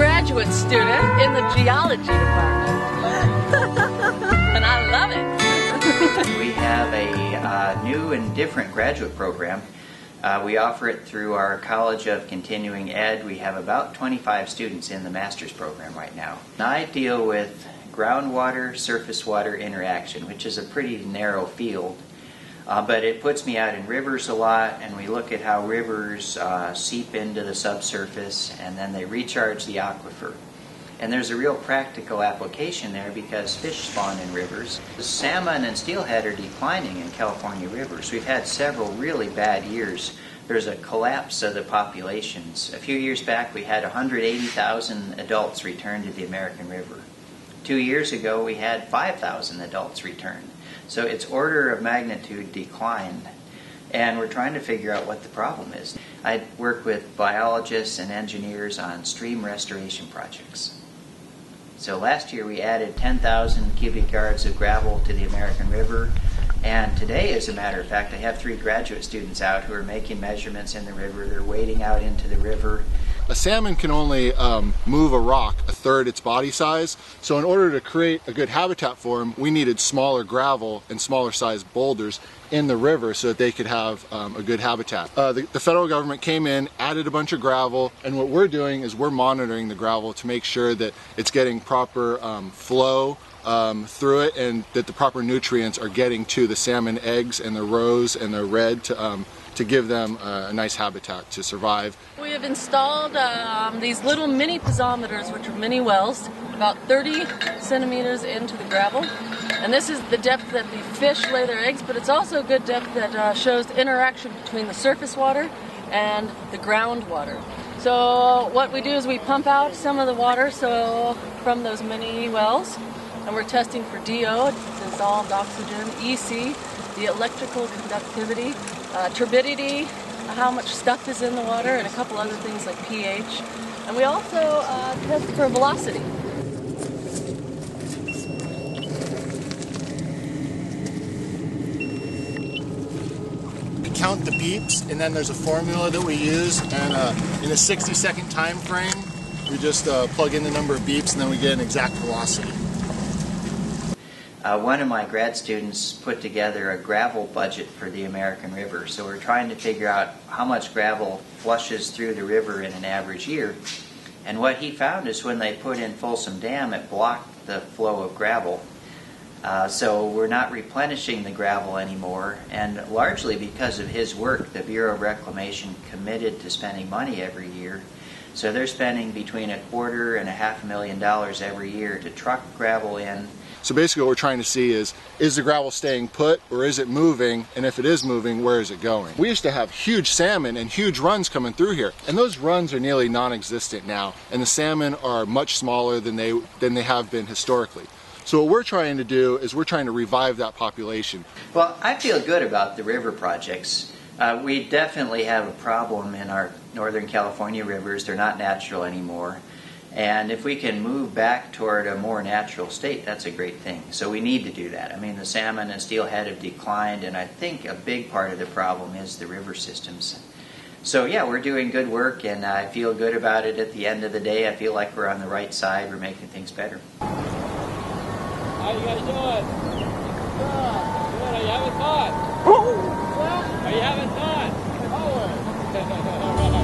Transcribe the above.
graduate student in the geology department. And I love it. We have a new and different graduate program. We offer it through our College of Continuing Ed. We have about 25 students in the master's program right now. I deal with groundwater, surface water interaction, which is a pretty narrow field. But it puts me out in rivers a lot, and we look at how rivers seep into the subsurface and then they recharge the aquifer. And there's a real practical application there because fish spawn in rivers. The salmon and steelhead are declining in California rivers. We've had several really bad years. There's a collapse of the populations. A few years back we had 180,000 adults return to the American River. 2 years ago we had 5,000 adults return. So its order of magnitude declined, and we're trying to figure out what the problem is. I work with biologists and engineers on stream restoration projects. So last year we added 10,000 cubic yards of gravel to the American River, and today, as a matter of fact, I have 3 graduate students out who are making measurements in the river. They're wading out into the river. A salmon can only move a rock a third its body size, so in order to create a good habitat for them, we needed smaller gravel and smaller sized boulders in the river so that they could have a good habitat. The federal government came in, added a bunch of gravel, and what we're doing is we're monitoring the gravel to make sure that it's getting proper flow through it and that the proper nutrients are getting to the salmon eggs and the roes and the red to give them a nice habitat to survive. We have installed these little mini piezometers, which are mini wells, about 30 centimeters into the gravel. And this is the depth that the fish lay their eggs, but it's also a good depth that shows the interaction between the surface water and the groundwater. So what we do is we pump out some of the water from those mini wells, and we're testing for DO, dissolved oxygen, EC, the electrical conductivity, turbidity, how much stuff is in the water, and a couple other things like pH. And we also test for velocity. We count the beeps, and then there's a formula that we use, and in a 60-second time frame, we just plug in the number of beeps, and then we get an exact velocity. One of my grad students put together a gravel budget for the American River. So we're trying to figure out how much gravel flushes through the river in an average year. And what he found is when they put in Folsom Dam, it blocked the flow of gravel. So we're not replenishing the gravel anymore. And largely because of his work, the Bureau of Reclamation committed to spending money every year. So they're spending between $250,000 and $500,000 every year to truck gravel in. So basically what we're trying to see is the gravel staying put or is it moving, and if it is moving, where is it going? We used to have huge salmon and huge runs coming through here, and those runs are nearly non-existent now, and the salmon are much smaller than they have been historically. So what we're trying to do is we're trying to revive that population. Well, I feel good about the river projects. We definitely have a problem in our Northern California rivers. They're not natural anymore. And if we can move back toward a more natural state, that's a great thing. So we need to do that. I mean, the salmon and steelhead have declined, and I think a big part of the problem is the river systems. So yeah, we're doing good work, and I feel good about it at the end of the day. I feel like we're on the right side. We're making things better. How you guys doing? Good. Are you having fun? Are you having fun? Forward.